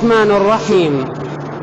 الرحمن الرحيم.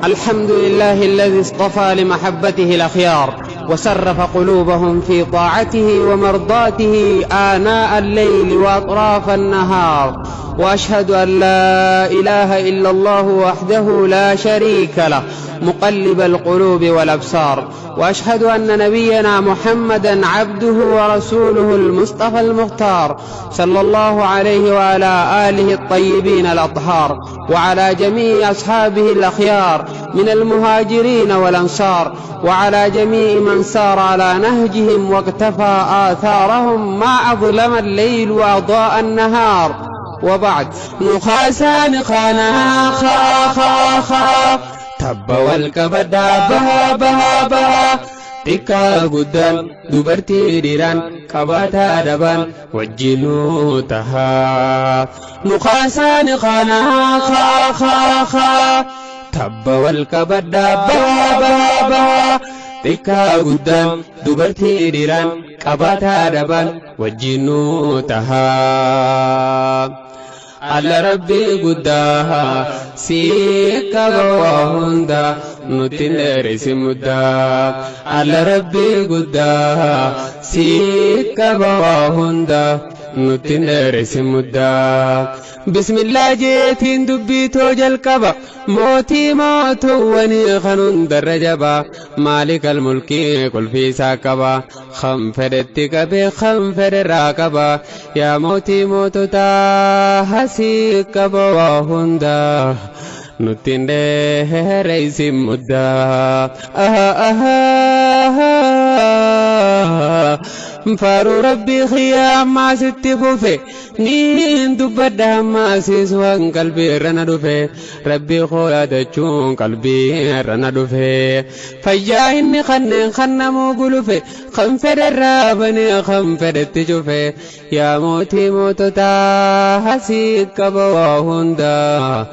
الحمد لله الذي اصطفى لمحبته الأخيار وسرف قلوبهم في طاعته ومرضاته آناء الليل وأطراف النهار، وأشهد أن لا إله إلا الله وحده لا شريك له مقلب القلوب والأبصار، وأشهد أن نبينا محمدا عبده ورسوله المصطفى المختار، صلى الله عليه وعلى آله الطيبين الأطهار، وعلى جميع أصحابه الأخيار من المهاجرين والأنصار، وعلى جميع من سار على نهجهم واقتفى آثارهم ما أظلم الليل وأضاء النهار. وبعد، نخاسان خانا خا خا خا تب والكبدا بها بها بها تكا قدان دبرتي ديران كباتا دبان وجنو تها. نخاسان خانا خا خا خا تب والكبدا بها بها بها تكا قدان دبرتي ديران كباتا دبان وجنو تها. على ربي قداها سيكا بواهندا نتنري سمدا. على ربي قداها سيكا بواهندا نتنري سمدا. بسم الله جيتين دبيتو جلكبا موتي موتو وني خنون درجبا مالك الملك كل في ساكبا خم فردتك بخم فرد راكبا يا موتي موتو تا حسيك بواهندا نتنده ريسي مدا. فارو ربي خيام ما ستفوفي نين دبدا ما سيسوان قلبي رندوفي ربي خولا دچون قلبي رندوفي فيا إني خنمو قلوفي خنفر الرابني خنفر التجوفي يا موتي موتو تا حسيك بواهندا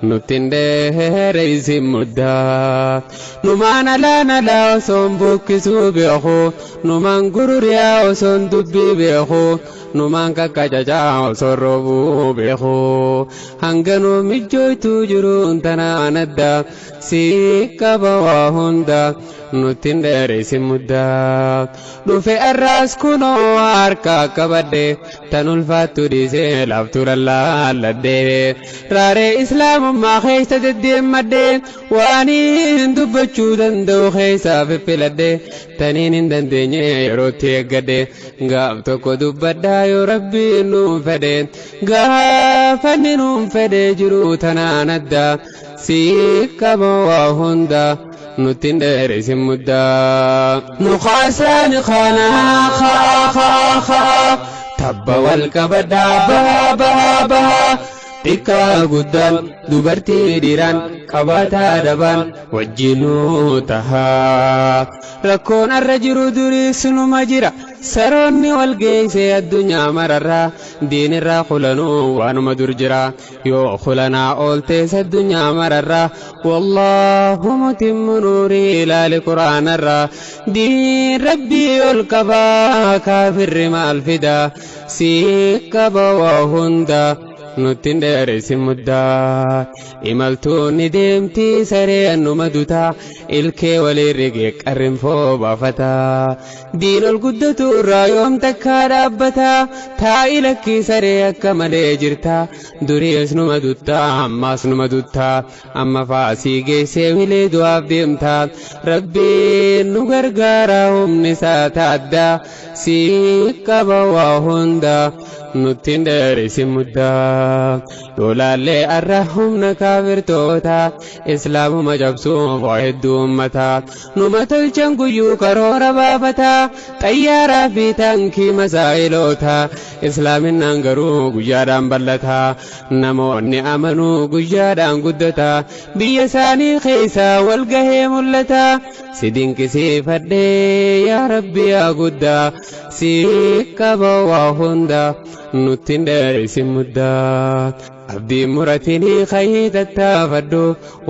نتنده ريسي مدا. نمان لا نلا وصن بوكسو بيخو نمان قرور يا وصن دبي بيخو نمان كاكاجاجا وصن روبو بيخو هنگنو مجويتو جرون تنا ندا سيكا بواهندا نتنده ريسي مدا. نوفي الراس كنو عركا كبده تنولفاتو ديسي لافتور الله لده راري إسلام ما خيسة الدين مده واني دبچو دندو خيسة في بلده تنين دندني يروتي قده غافتو كو دبدا يو ربي نوم فده غافن نوم فده جرو تنا ندا سيكا بواهندا نتنده ريسي مدا. نخاسان خانا خا خا خا تب والكبدا بها بها بها تكا قدان دبرتي ديران كباتا دبان وجنو تها. ركون الرجل دريس نمجرا سروني والقيسي الدنيا مررا دين الرا خلنو وانو مدرجرا يو خلنا أولتيس الدنيا مررا والله متم نوري إلى القرآن الرا دين ربي الكبا كافر ما الفدا سيكا بواهندا نتنده ريسي مدا. إمالتوني ديمتي سري أنو مدوتا إلكي ولي رقيق الرنفو بافتا دين القدة الرايوم تكا رابتا تا إلكي سري أكا ملي جرتا دوريس نمدوتا عماس نمدوتا أما فاسي جيسي ولي دواف ديمتا ربي نغرغارهم نساتا أدى سيكا بواهندا نتنده ريسي مدا. دولالي أرهم نكافر توتا إسلام مجبسو فوحد أمتا نمت الجنگ يوكرور بابتا طيارة في تنكي مسائلوتا إسلام ننگرو قجادان بلتا نموني أمنو قجادان قدتا بيساني خيسا والقهي ملتا سيدين كسي فدي يا ربي يا قدا سيكا بواهندا نتندر سمدا abdii muratinii khayitattaafadhu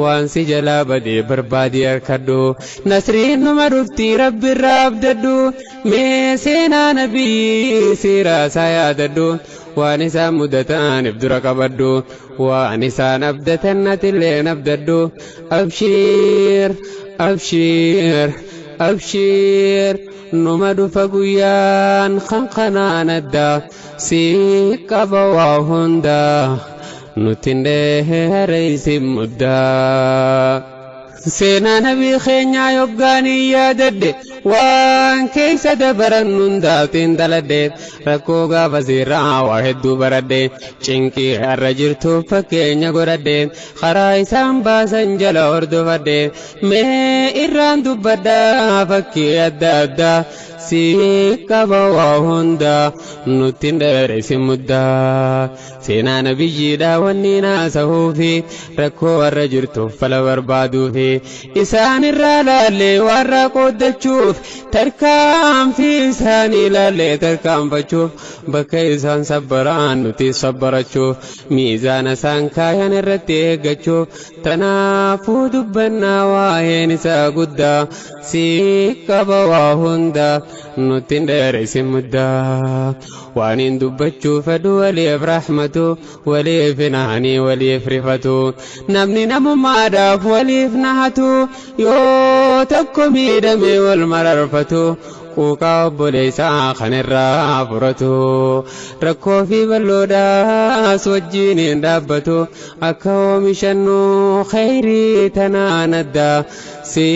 waan si jalaa badee barbaadee harkadhu nasriin numa dhuftii rabbi irraa abdadhu mee seenaa nabii siiraa isaa yaadadhu waan isaan mudataaniif dura qabadhu waan isaan abdatan atillee abdadhu abshiir abshiir abshiir numa dhufa guyyaan kankanaan addaa si qaba waa hundaa nutindee simuddaa seenaa nabii keenyaa yoggaanii yaadadde waan keessa dabaran hundaatiin daladde rakkoo gaafa sirraa waa hedduu baradde cinqii har'a jirtuuf fakkeenya godhadde karaa isaan baasan jala hordofadde mee irraan dubbaddaa fakkii adda addaa si qaba waa hundaa nutindee simuddaa seenaa nabiyyiidhaa wanni naasahuufi rakkoo har'a jirtuuf fala barbaaduufi isaan irraa laallee warra qooddachuuf tarkaanfii isaanii laallee tarkaanfachuuf bakka isaan sabbaraan nuti sabbarachuuf miizaana isaan kaayan irratti eeggachuuf tanaafuu dubbannaa waa'een isaa guddaa si qaba waa hundaa nutindee simuddaa waan hin dubbachuu fedhu waliif rahmatu waliif naanii waliif rifatu namni namummaadhaaf waliif nahatu yoo tokko miidhame wal mararfatu quuqaa obboleessaa kan irraa furatu rakkoo fi balloodhaas wajjiin hin dhaabbatu akka oomishannu khayrii tanaan addaa si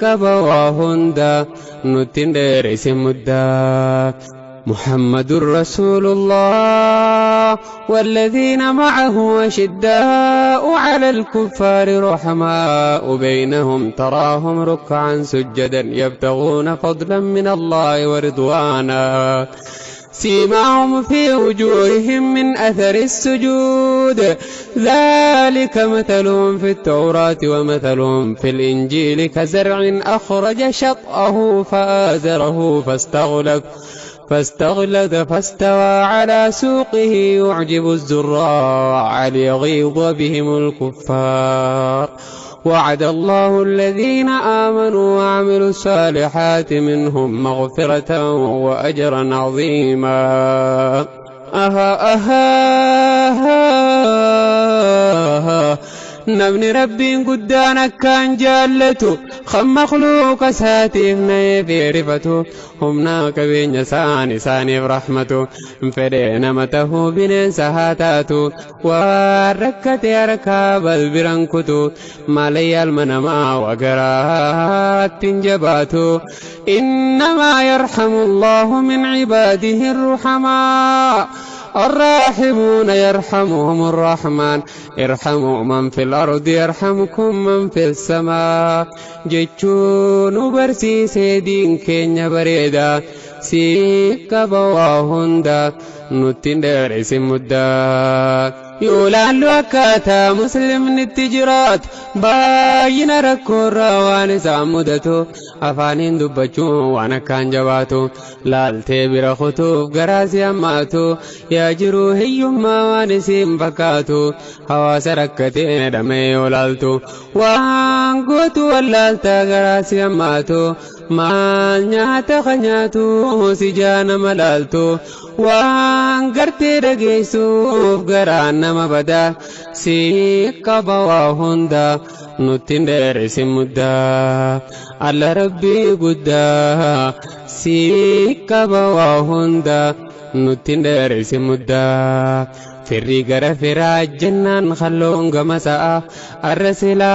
qaba waa hundaa nutindee simuddaa محمد رسول الله والذين معه أشداء على الكفار رحماء بينهم تراهم ركعا سجدا يبتغون فضلا من الله ورضوانا سيماهم في وجوههم من أثر السجود ذلك مثلهم في التوراة ومثلهم في الإنجيل كزرع أخرج شطأه فآزره فاستغلظ فاستوى على سوقه يعجب الزراع ليغيظ بهم الكفار وعد الله الذين آمنوا وعملوا الصالحات منهم مغفرة وأجرا عظيما نبني ربي قدانا كان جالته خم مخلوق ساتيف نيفي رفته همنا كبين ساني برحمته فدينا مته بنين سهاتاته وركت يركاب البرنكتو مالي المنما وقرات جباته إنما يرحم الله من عباده الرحماء الراحمون يرحمهم الرحمن ارحموا من في الأرض يرحمكم من في السماء جيتشون برسي سيدين كينيا بريدا سيكا بواهندا نتندر سمدا يولالو أكاتا مسلم نتجرات باين ركور وان سامدتو أفانين دبچو وانا كان جواتو لالتي برخطو غراسي أماتو ياجرو هيوما وان سيم فكاتو حواس ركتين دمي ولالتو وان قوتو واللالتا غراسي أماتو ما نياتا خنياتو سجانا ملالتو وان قرتي رقيسو غرانا مبدا سيكا بواهندا نتندر سمدا على ربي قدا سيكا بواهندا نتندر سمدا فري غرا فراج جنان خلون غمسا الرسلا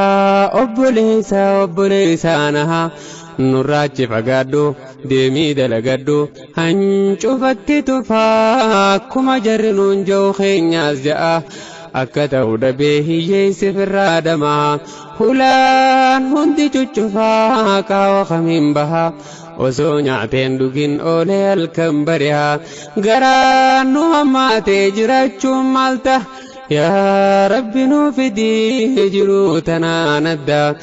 أبوليسا نها نراج فقادو ديمي دلقادو هنچو فتتو فاكما جرنون جو خينياز جاء أكتو دبيه يسف الرادما هلان هندي چوچفا كاو خمين بها osoo nyaateen dhugin oolee halkan bari'aa garaa nu hammaatee jiraachuun maalta yaa rabbi nuu fidii jiruu tanaan addaa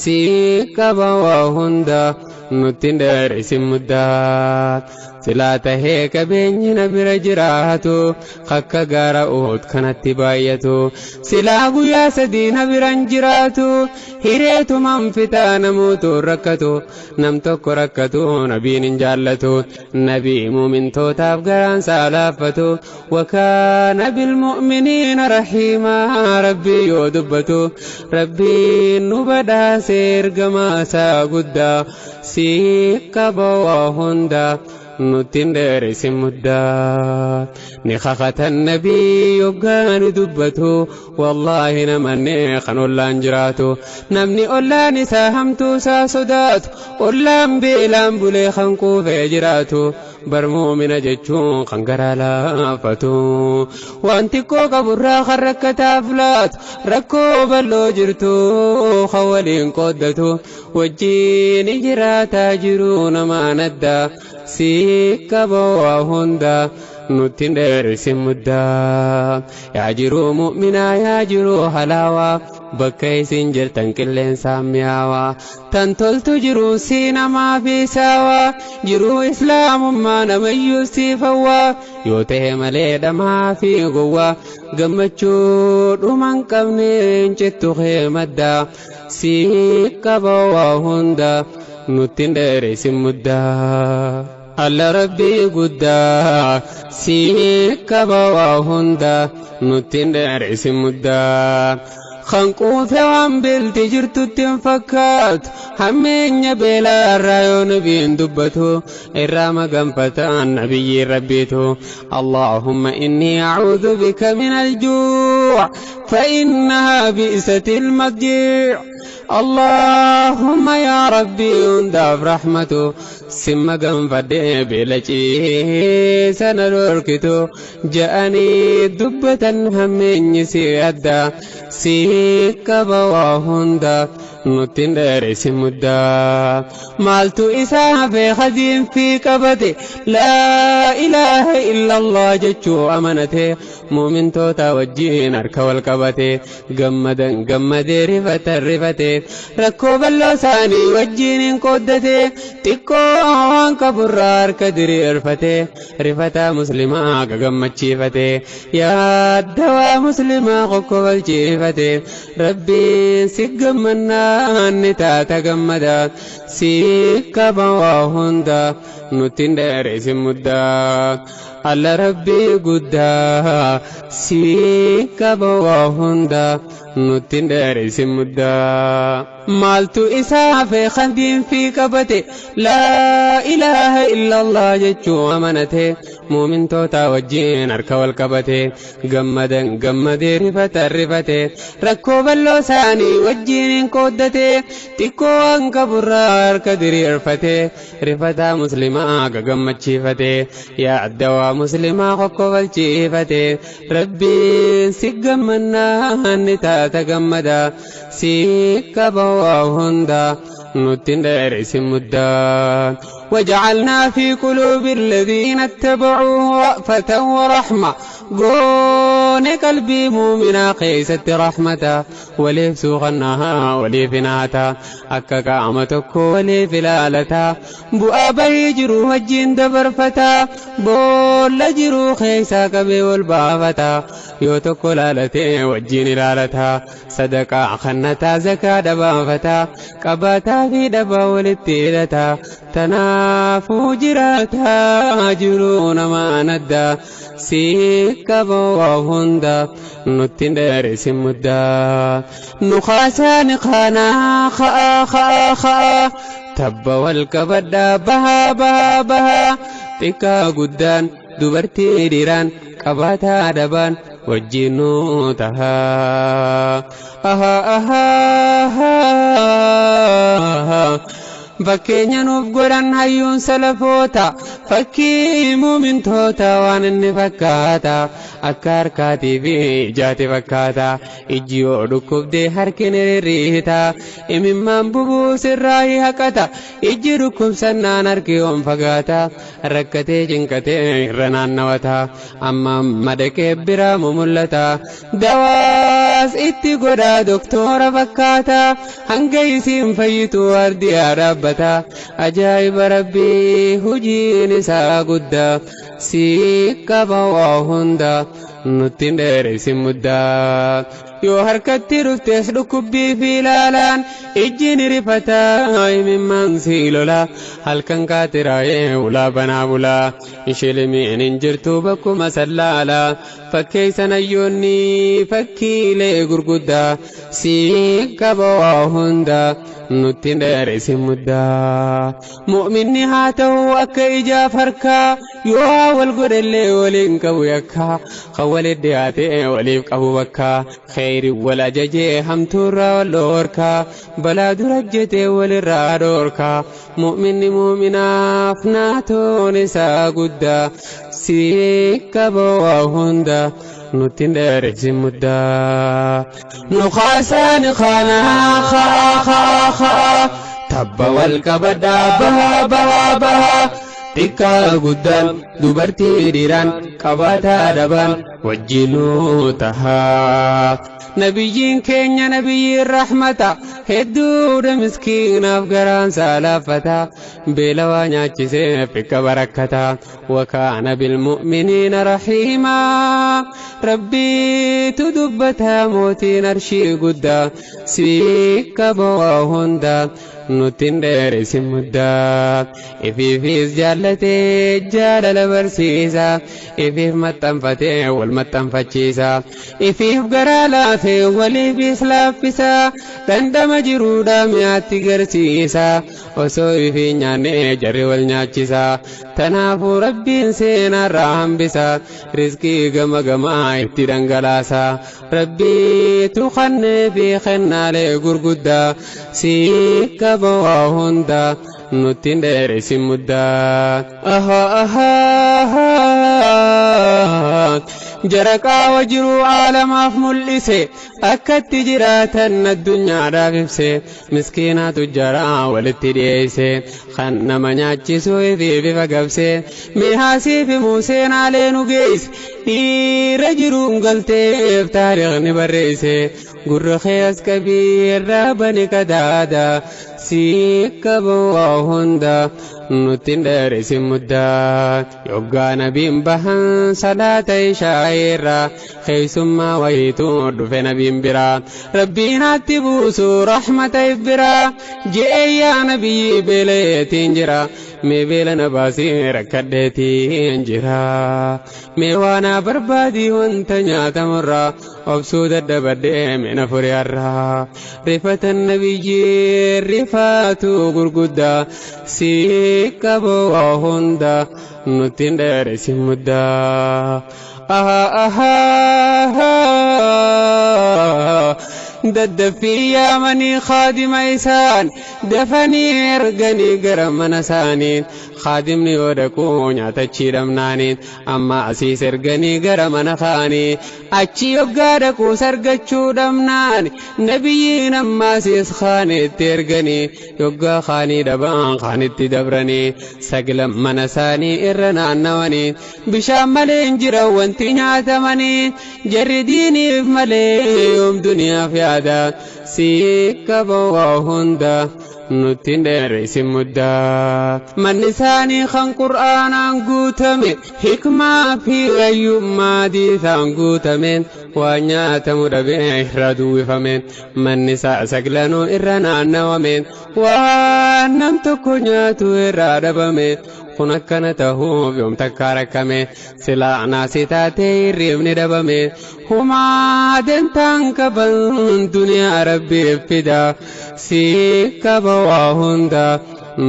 سيكبا وهندا نتندر اسم مدات سلاته هيك بيننا برجراته خكا غارا اوت كانت بايته سلاغو يا سدينا برنجراته هيريتو من فتان موتو ركتو نمتو ركتو نبي نجالتو نبي مؤمن توتاب غران سالافتو وكان بالمؤمنين رحيما ربي يودبتو ربي نبدا سيرغما ساغدا سيكبا وهندا نتندر اسم مدة نخخة النبي يبقان دبته والله نمني خنو اللانجراتو نمني أولان ساهمتو ساسدات أولان بيلان بلي خنقو فيجراتو برمو من جتشون خنقرا لافتو وانتكو قبرا خرك تافلات ركو بلو جرتو خوالين قدتو وجيني جراتا جرون ما ندى سيكبا وهندا نتندر اسم مدة يعجرو مؤمنا يعجرو حلاوة بكي سنجر تنكلين سامياوا تنتل تجرو سينا ما في ساوا جرو إسلام ما نميو سيفوا يوته مليد ما في قوة قمتشو رمان قبنين جتو خيمدا سيكبا وهندا نتندر اسم مدة على ربي قدا سيكبا وهندا نتندر اسم مدة خنقو ثوان بالتجرتو تنفكات همين بلا الرايون بين دبتو إرام قنفتا نبي ربيتو اللهم إني أعوذ بك من الجوع فإنها بئست المضجيع اللهم يا ربي انداف رحمته سم قنفدي بلجي سنروركتو جاءني دبة همين سيادا سيكبا وهندا نتندر اسم مدة مالتو إساها في خزين في كبتي لا إله إلا الله جتشو أمنته مؤمن توتا وجين أركو الكبتي قمدي رفتي ركوب اللساني وجين قدتي تكو وانك برار كدري رفتي رفتا مسلمة قمت شيفتي يا الدواء مسلمة قوكو الشيفتي ربي سيقمنا نتا تغمدا سيكبا وهندا نتندر اسم مدة على ربي قدا سيكبا وهندا نتندر اسم مدة مالتو إساء في خندين في كبتي لا إله إلا الله جتشو أمنته مؤمن توتا وجين أركو الكبتي قمدي رفتي ركوب اللساني وجين قدتي تكو أنك برار كدري رفتا مسلمة قمت شيفتي يا الدواء مسلمة قوكو الشيفتي ربي سيقمنا نتا تقمدا سيكبا وهندا نتندر اسم مدة وجعلنا في قلوب الذين اتبعوه رأفة ورحمة قون قلبي مؤمنا قيست رحمة ولي سوغنها ولي فناتا أكا قامتك ولي فلالتا بؤابا يجرو وجين دبرفتا بول جرو خيسا كبي والبافتا يوتك لالتي وجين لالتا صدقا خنتا زكا دبافتا قباتا في دبا ولتيلتا تنافو جراتا جرون ما ندى سيكبا وهندا نتندر اسم مدة نخاسا نخانا خا تبا والكبدا بها تكا قدان دبرتي ديران قباتا دبان وجينو تها fakkeenya nuuf godhan hayyuun salafoota fakkii muumintoota waan inni fakkaata akka harkaatii fi ijaati fakkaata ijji yoo dhukkubdee harki ni rirriita imimmaan bubuu sirraa haqata ijji dhukkubsannaan harki yoon fagaata rakkatee cinqatee irra naannawata amma madaqee biraa mul'ata dawaas itti godhaa doktora fakkaata hanga isiin fayyitu ardiyaa dhaabbata ajaa'iba rabbii hojiin isaa guddaa si qaba waa hunda nutti dheeresi muddaa yoo harkatti dhuftees dhukkubbii fi ilaalaan ijji ni rifata imimmaan si lola halkan kaatiraayee ulaa banaa bulaa ishilimiin hin jirtu bakkuma sallaala fakkeeysan ayyoonni fakkiilee gurguddaa si qaba waa hunda nutti dheeresi muddaa mu'minni haa ta'u akka ijaaf harkaa yoo wal godhellee waliin qabu yakkaa kan walitti dhiyaatee waliif qabu bakkaa khayri wal ajajee hamtuurraa wal dhoorkaa balaa dura jetee walirraa dhoorkaa mu'minni mu'minaaf naatoon isaa guddaa si qaba waa hunda nutti dheeresi muddaa nuqaasaan khanaa tabba wal qabadhaa bahaa xiqqaa guddaan dubartii dhiiraan qabaataa dhaban wajjinuu tahaa nabiyyiin keenya nabiyyiin rahmata hedduudha miskiinaaf garaan saalaffata beelawaa nyaachisee fikka barakkata wakaana bilmu'miniina rahiimaa rabbiitu dubbata mootiin arshii guddaa si qaba waa hundaa nutti dheeresi muddaa ifiifis jaallatee jaalala barsiisa ifiif maxxanfatee wal maxxanfachiisa ifiif garaa laafee waliifis laaffisa dandama jiruudha mi'aatti garsiisa osoo ifii nyaannee jarri wal nyaachisa tanaafuu rabbiin seenarraa hambisa rizqii gama gamaa itti dhangalaasa rabbiitu kannee fi kennaalee gurguddaa si qaba waa hunda nutti dheeresi muddaa jaraqaa wajiruu aalamaaf mul'ise akkatti jiraatan addunyaadhaaf ibse miskiinaa tujjaraa walitti dhiyeesse kan nama nyaachisuu fi bifa gabse mihaasii fi muuseenaalee nu geesse dhiira jiruun galteef taariikhni barreesse gurra kees qabiirraa bani kadaada si qaba waa hunda nutti dheeresi muddaa yoggaa nabiin bahan salaata ishaa'irraa keeysummaa wayituu dhufe nabiin biraa rabbiin hatti buusu rahmata ibbiraa je'ee yaa nabiyyi beeleetiin jira mee beela na baasii rakkadheetiin jira mee waanaa barbaadii wanta nyaatamurraa obsuu daddabadhee mina furiyaarraa rifatan nabiyyi rifaatu gurguddaa si qaba waa hunda nutti dheeresi muddaa daddaffii yaamanii khaadima isaan dafanii erganii gara mana isaaniin khaadimni yoo dhaquu nyaatachii dhabnaaniin amma asiis erganii gara mana kaanii achi yoggaa dhaquus argachuu dhabnaan nabiyyiin ammaasiis khaanitti erganii yoggaa khaanii dhaban khaanitti dabranii saglan mana isaanii irra naannawanii bishaan malee hin jiran wanti nyaatamanii jarri diiniif malee yoom duniyaaf yaada si qaba waa hunda nutti dheeresi muddaa manni isaanii kan qur'aanaan guutame hikmaa fi gayyummaa diisaan guutameen waan nyaatamu dhabee irra duwwifameen manni isaa saglanuu irra naannawameen waan nam tokko nyaatu irraa dhabameen kun akkana tahuuf yoom takkaa rakkame silaa naasii taatee hirriibni dhabame humaa dentaan qaban duniyaa rabbiif fida si qaba waa hunda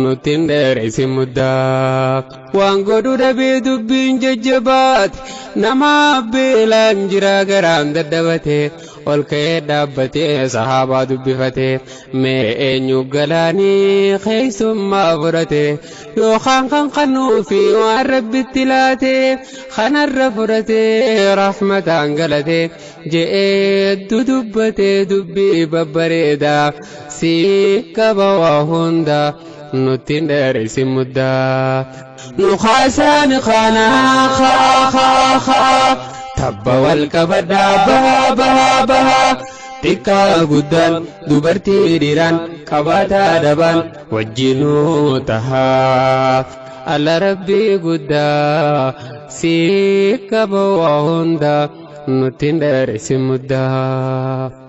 nutti dheeresi muddaa waan godhu dhabee dubbiin jajjabaate namaaf beelaan jiraa garaan daddabate والكيد دابته صحابة دبفته مين يقلاني خيس ما فرته يوخان خنو في وعرب التلاته خنا الرفرته رحمة انقلته جئت دبته دبي ببريدا سيكا بواهندا نتندر سمدا نخاسان خانا خا خا خا تبا والكبدا بها بها بها تكا قدان دبرتي ديران كباتا دبان وجنو تها على ربي قدا سيكا بواهندا نتندر سمدا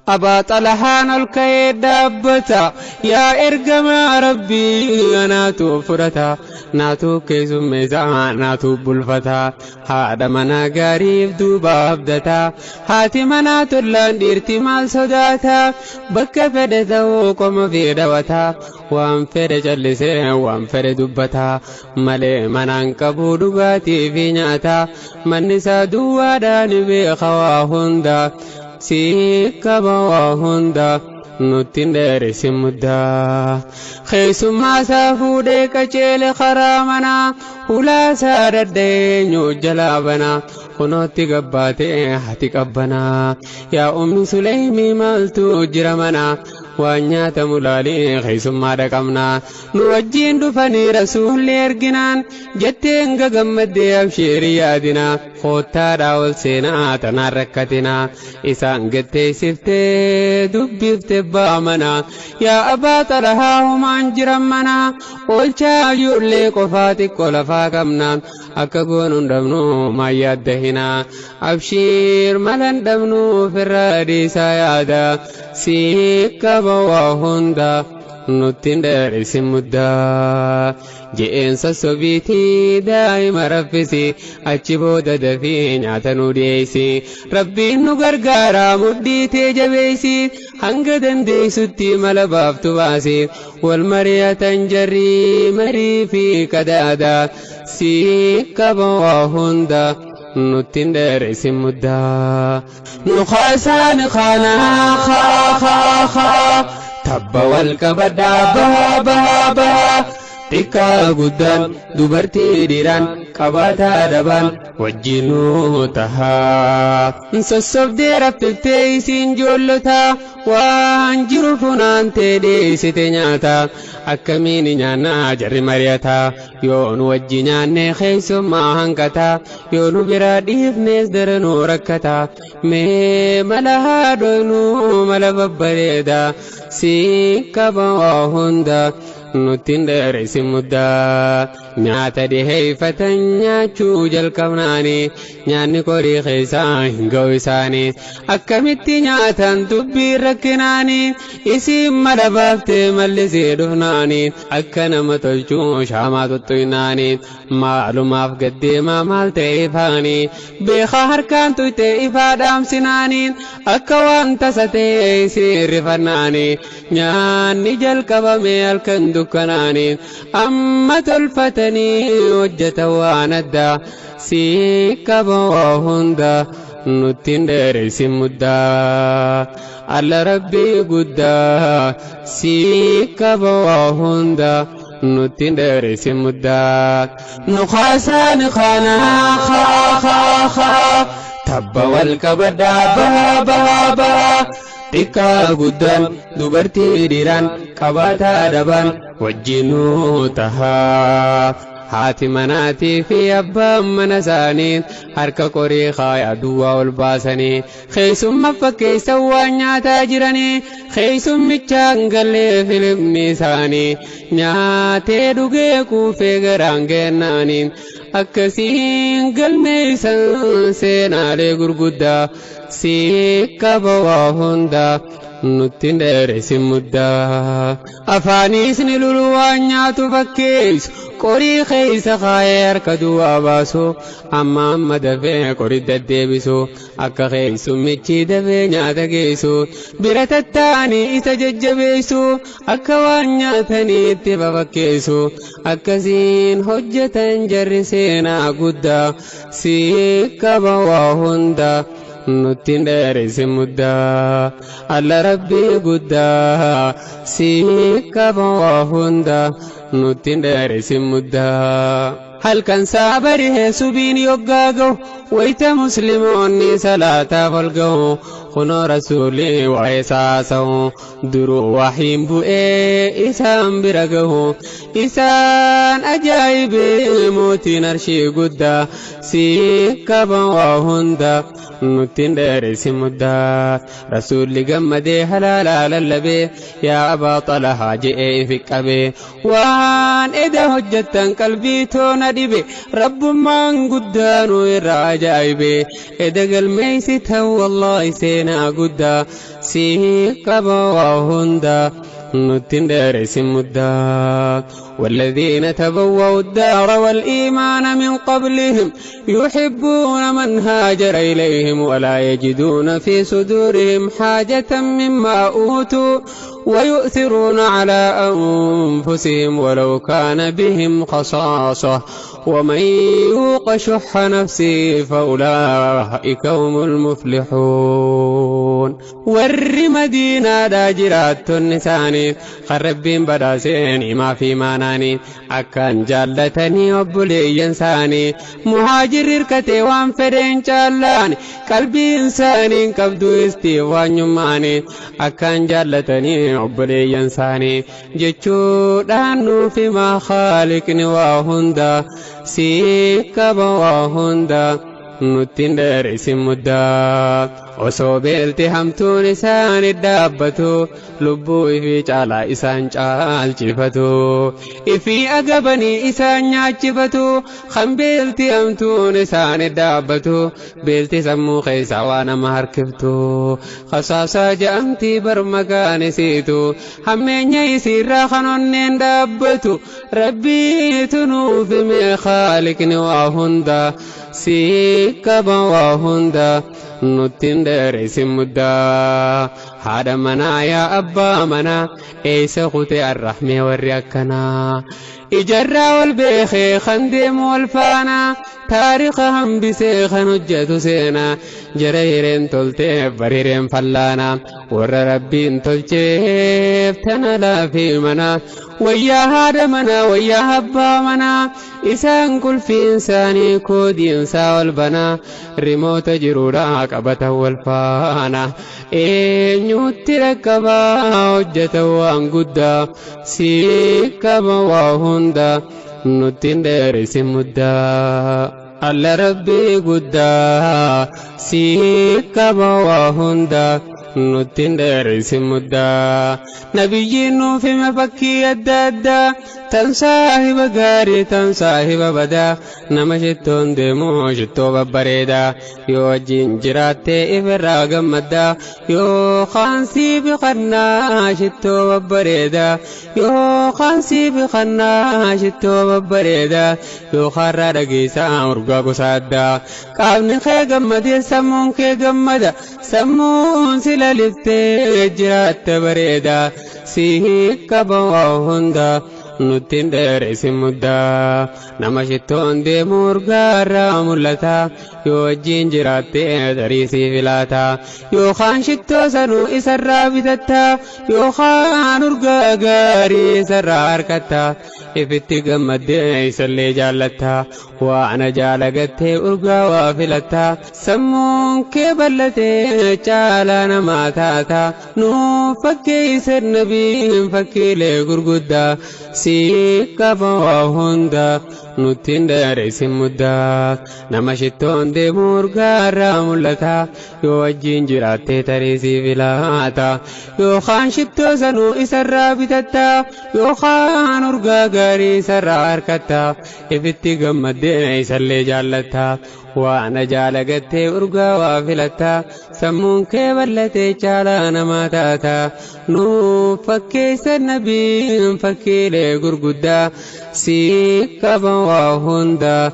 أبا طلحان الكيد دابتا يا إرقم ربي أنا توفرتا ناتو كيسو ميزان ناتو بلفتا هذا منا قريب دوبا أبدتا هاتي منا تلان ديرتي مال صداتا بك فدتو قم في دوتا وان فد جلسي وان فد دبتا ملي منان كبو دباتي في ناتا من نسا دوادان بخواهندا سيكا بواهندا نتندر سمدا خيس ما سافودك جيل خرامنا ولا ساردين يجلابنا خنوتي قباتي حتي قبنا يا أم سليمي مالتو جرمنا وانيات ملالي خيس ما دقمنا نوجين دفني رسول ليرقنان جتين قمد أبشير يادنا خوتا داول سينا تناركتنا إسان قتي سفتي دببت بامنا يا أبا طلحة ومان جرمنا قولشا يولي قفاتي قلفا قمنا أكقون دمنو ما يدهنا أبشير ملن دمنو في الرادي سيادا سيكا بواهندا نتندر سمدا جئن سسوبيتي دائم رفسي أجبود دفين عتنو ديسي ربي نغرغارا مديتي جبيسي هنگدن ديسوتي ملباف تواسي والمريا تنجري مري في كدادا سيكا بواهندا نتندر سمدا نخاسان خانا خا خا خا تبا والكبدا بها بها بها تكا قدان دبرتي ديران كباتا دبان وجنو تها نسسف دير فتتي سنجولتا وانجر فنان تدي ستنياتا أكمين نانا جر مريتا يون وجنان خيس ما هنكتا يون براديف نزدر نوركتا مي ملها دونو ملببريدا سيكا بواهندا نتندر سمدا نعتا دي هيفة نياتشو جلكمناني نياني كوري خيسا هنگويساني أكمتي نياتا تبي ركناني اسم مدبافت ملسي دفناني أكنا متلشو شامات الطيناني معلوم أفقدي ما مالت إفاني بيخا هركان تويتي إفادام سناني أكوان تستي سير فناني نياني جلكبامي الكندو كناني أما تلفتني وجة واندا سيكا بواهندا نتندر سمدا على ربي قدا سيكا بواهندا نتندر سمدا نخاسان خانا خا خا خا تبا والكبدا بها بها بها تكا قدان دبرتي ديران كباتا دبان وجنو تها هاتي مناتي في أبا منساني هركا كوري خايا دوا والباسني خيسم مفكي سوانيا تاجراني خيسم مچانگل فيلم نيساني نياتي دوغي كوفي غرانگناني أكسين قلميسان سينالي غرغدا سيكا بواهندا نتندر سمدا أفاني سنلولوانيا تفكيس قوري خيس خير كدوا باسو أما مدفع قوري ددبسو أكا خيس مچي دفع نياتا كيسو برتتاني إسججبسو أكا وانيا ثاني اتفاكيسو أكا زين حجة جرسينا قدا سيكا بواهندا nuttin dheerisi muddaa alla rabbii guddaa sii qaba waa hunda nuttin dheerisi muddaa halkan saabari subiin yoggaa gahu wayta musliimoonni salaataa falgahu kuno rasuulii waa'ee saasa'u duruu wahiin bu'ee isaan bira gahu isaan ajaa'ibee mootiin arshii guddaa sii qaba waa hunda nuttin dheerisi muddaa rasuulli gammadee halaalaa lallabee yaa abaa xalahaa je'ee ifi qabee waan eda hojjettan qalbii toona dhibe rabbummaan guddaanu irraa ajaa'ibee eda galmeeysitan wallaahi seenaa guddaa sii qaba waa hunda nuttin dheerisi muddaa والذين تبوأوا الدار والإيمان من قبلهم يحبون من هاجر إليهم ولا يجدون في صدورهم حاجة مما أوتوا ويؤثرون على أنفسهم ولو كان بهم خصاصة ومن يوق شح نفسه فأولئك هم المفلحون ور مدينة داجرات النسان خربين بداسين ما في ماناني أكان جالتني أبولي إنساني مهاجر إركتي وان فرين جالاني قلبي إنساني كبدو استيوان يماني أكان جالتني أبولي إنساني جيشو دانو فيما خالقني وهندا سيكبا وهندا nuttin dheerisi muddaa osoo beelti hamtuun isaan dhaabbatu lubbuu ifii caalaa isaan caalchifatu ifii agabanii isaan nyaachifatu kan beelti hamtuun isaan dhaabbatu beelti sammuu keessaa waa nama harkiftu khasaasaa ja'amtii barmagaan isiitu hammeenya isiirraa kan onneen dhaabbatu rabbiitu nuuf himee khaaliqni waa hundaa sii qaba waa hunda nuttin dheerisi muddaa haadha manaa yaa abbaa manaa eessa kutee arrahmee warri akkanaa ijarraa wal beekee kan deemu wal faanaa taariika hambisee kan hojjetu seenaa jara hireen tolteef bariireen fallaanaa warra rabbiin tolcheef tana laafii manaa wayyaa haadha manaa wayyaa abbaa manaa isaan kulfiinsaanii koodiinsaa wal banaa rimoota jiruudhaa qabatan wal faana eenyutti rakkabaa hojjetan waan guddaa sii qaba waa hunda nuttin dheerisi muddaa alla rabbii guddaa sii qaba waa hunda nuttin dheerisi muddaa nabiyyiin nuuf hime fakkii adda addaa tan saahiba gaarii tan saahiba badaa nama shittoon deemuu shittoo babbareedaa yoo wajjin jiraattee ifirraa gammaddaa yoo qaansii biqannaa shittoo babbareedaa yoo qaansii biqannaa shittoo babbareedaa yoo qarraa dhageessaa urgaa gosa addaa qaamni kee gammadee sammuun kee gammada sammuun sila liftee jiraatte bareedaa sii qaba waa hundaa nuttin dheerisi muddaa nama shittoon deemu urgaarraa mul'ataa yoo wajjin jiraattee dariisii filaataa yookaan shittoo sanuu isarraa bitattaa yookaan urgaa gaarii isarraa harkattaa ifitti gammaddee isallee jaallattaa waan jaalagattee urgaa waa filattaa sammuun kee ballatee caalaa namaa taataa nuuf fakkeeysan nabiin fakkiilee gurguddaa sii qaba waa hunda nuttin dheerisi muddaa nama shittoon deemu urgaarraa mul'ataa yoo wajjin jiraattee dariisii filaataa yookaan shittoo sanuu isarraa bitattaa yookaan urgaa gaarii isarraa harkattaa ifitti gammaddee isallee jaallattaa waan jaalagattee urgaa waa filattaa sammuun kee ballatee caalaa namaa taataa nuuf fakkeeysan nabiin fakkiilee gurguddaa sii qaba waa hundaa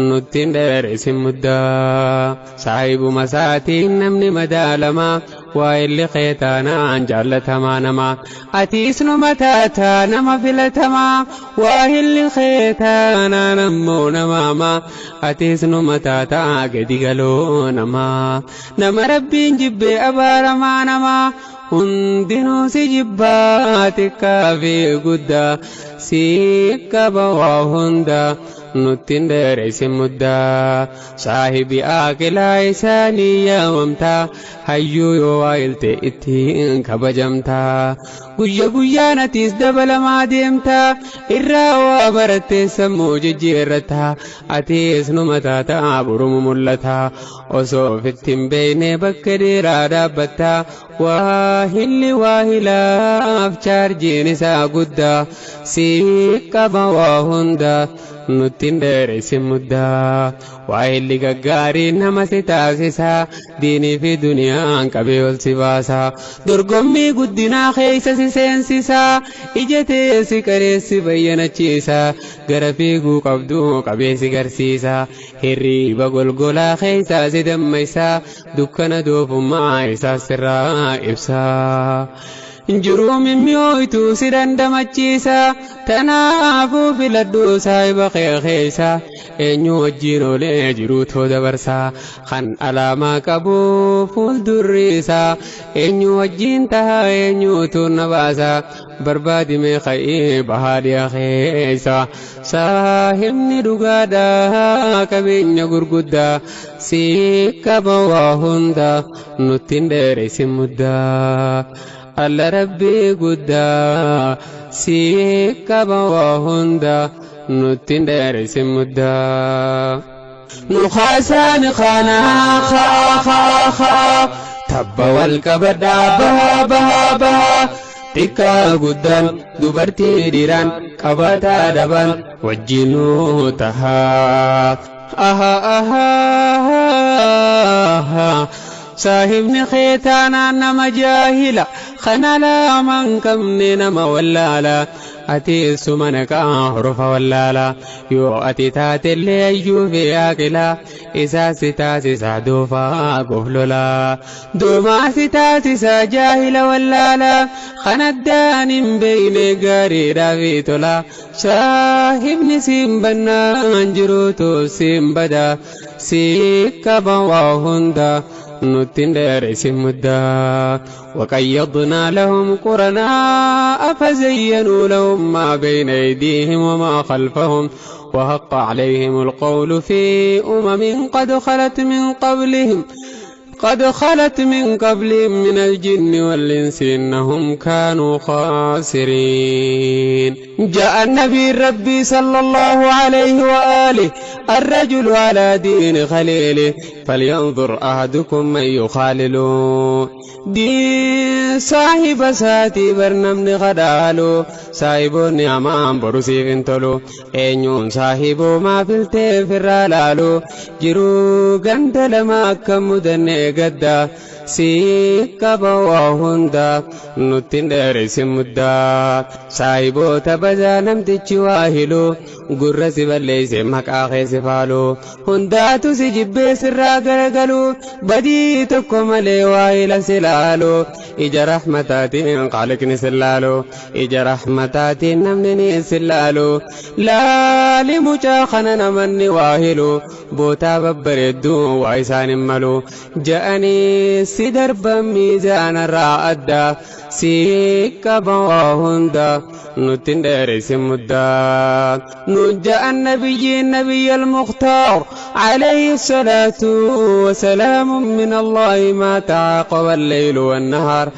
nuttin dheerisi muddaa saahibuma saatiin namni madaalamaa وإلي خيتانا جالتما نما أتيس نمتاتا نما فلتما وإلي خيتانا نمو نماما أتيس نمتاتا قدي قلو نما نما ربي جبي أبارما نما hundinuu si jibbaatika fi guddaa si qaba waa hunda nuttiin dheereysi muddaa saahibi aaqilaa isaanii yaamamtaa hayyuu yoo waayilte ittiin kabajamtaa guyya guyyaanatiis dabalamaa deemtaa irraa waa barattee sammuu jijjiirrataa atiis numa taataa burumu mul'ataa osoo ofittiin beeynee bakka dheeraa dhaabbattaa waahilli waahilaaf chaarjiin isaa guddaa si qaba waa hundaa nuttiin dheereysi muddaa waahilli gaggaarii nama si taasisaa diinii fi duniyaan qabee ol si baasaa dorgommii guddinaa keeysa si seensisaa ijatee si qareessi bayyanachiisaa gara fiiguu qabduu qabee si garsiisaa hirriiba golgolaa keeysaa si dammeysaa dukkana doofummaa isaa sirraa ibsaa jiruu mimmiyooytuu si dandamachiisaa tanaafuu filadhuu saahiba keeysaa eenyu wajjiin olee jiruu too dabarsaa kan alaamaa qabu fuuldurri isaa eenyu wajjiin tahaa eenyuutu na baasaa barbaadimee ka'ee bahaadhiyaa keeysaa saahibni dhugaadhaa qabeenya gurguddaa si qaba waa hundaa nuttiin dheereysi muddaa alla rabbii guddaa si qaba waa hundaa nuttiin dheereysi muddaa nukhaasaani khanaa tabba wal qabadhaa bahaa xiqqaa guddaan dubartii dhiiraan qabataa dhaban wajjinuu tahaa saahibni keetaanaan nama jaahila kana laaman qabne nama wallaalaa ati sumana kaa hurufa wallaalaa yoo ati taatellee ayyuu fi aaqilaa isaa si taasisaa doofaa goflolaa doomaa si taasisaa jaahila wallaalaa kan addaan hin beeyne gaariidhaa fi tolaa saahibni siin bannaan jiruutu siin badaa si qaba waa hundaa نتين دارس مدة وقيضنا لهم قرناء فزينوا لهم ما بين أيديهم وما خلفهم وحق عليهم القول في قد خلت من قبلهم من الجن والإنس إنهم كانوا خاسرين جاء النبي ربي صلى الله عليه وآله الرجل على دين خليله فلينظر أحدكم من يخالل دين صاحب ساتي برنمن غدالو صاحبون أمام برسي فنتلو أنيون صاحبو ما فلتي فرالالو جرو قند لما كمدن قدا si qaba waa hunda nuttiin dheereysi muddaa saahiboota badaa namtichi waa hilu gurra si balleeyse maqaa keesi faalu hundaatu si jibbee sirraa garagalu badii tokko malee waa hila si laalu ija rahmataatiin qaaliqni si laalu ija rahmataatiin namni ni si laalu laali mucaa kana namanni waa hilu bootaa babbareedduu waa isaan hin malu ja'anii si darba miizaana raa'adda si qaba waa hunda nuttiin dheereysi muddaa نجاء النبي المختار عليه الصلاة وسلام من الله ما تعاقب الليل والنهار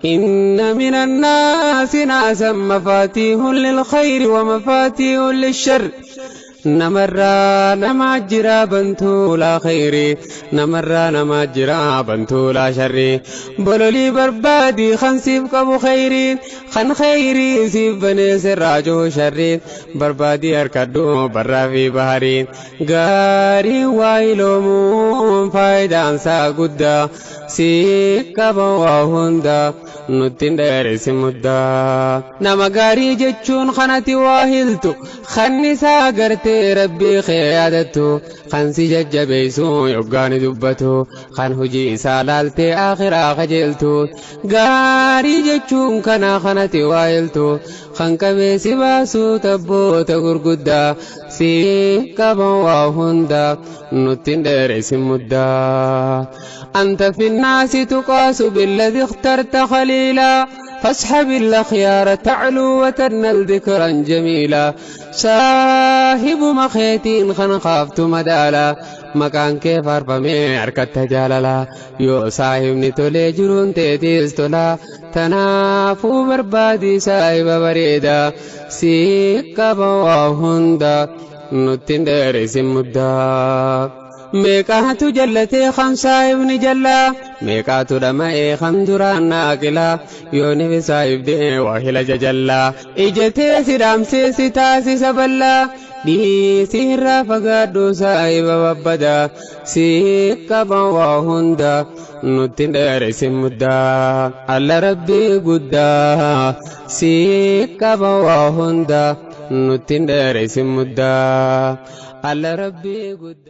إن من الناس ناسا مفاتيح للخير ومفاتيح للشر نمرا نماجرا بنتو لا خيري نمرا نماجرا بنتو لا شري بلولي بربادي خنسيب كبو خيرين خن خيري سيب بني سراجو شرين بربادي أركدو برا في بحرين غاري وايلومون فايدان سا قدا سيكا بواهندا نتين دارس مدى نما غاري جتشون خانتي واهلتو خاني ساقرتي ربي خيادتو خانسي ججبيسو يوغاني دبتو خان هجي سالالتي آخر خجلتو غاري جتشون كنا خانتي واهلتو خان كبيسي باسو تبو تغرقودا سيكا بواهندا نتين دارس مدى أنت في الناس تقاس بالذي اخترت خليلا فاصحب الأخيار تعلو وتنل ذكرا جميلا صاحب مخيتين خنخافت مدالا مكان كيف أربمي أركت جاللا يو صاحب نتولي جرون تيتيز تولا تنافو بربادي صاحب بريدا سيكا بواهندا نتين دارس مدى ميقاتو جلتي خمسة ابن جلا ميقاتو دمائي خمدران ناقلا يوني بسايب دي وحيل ججلا اجتي سرام سيسي تاسي سبلا دي سيرا فقادو سايب وبدا سيكا بواهندا نتين دارس مدى على ربي قدا سيكا بواهندا نتين دارس مدى على ربي قدا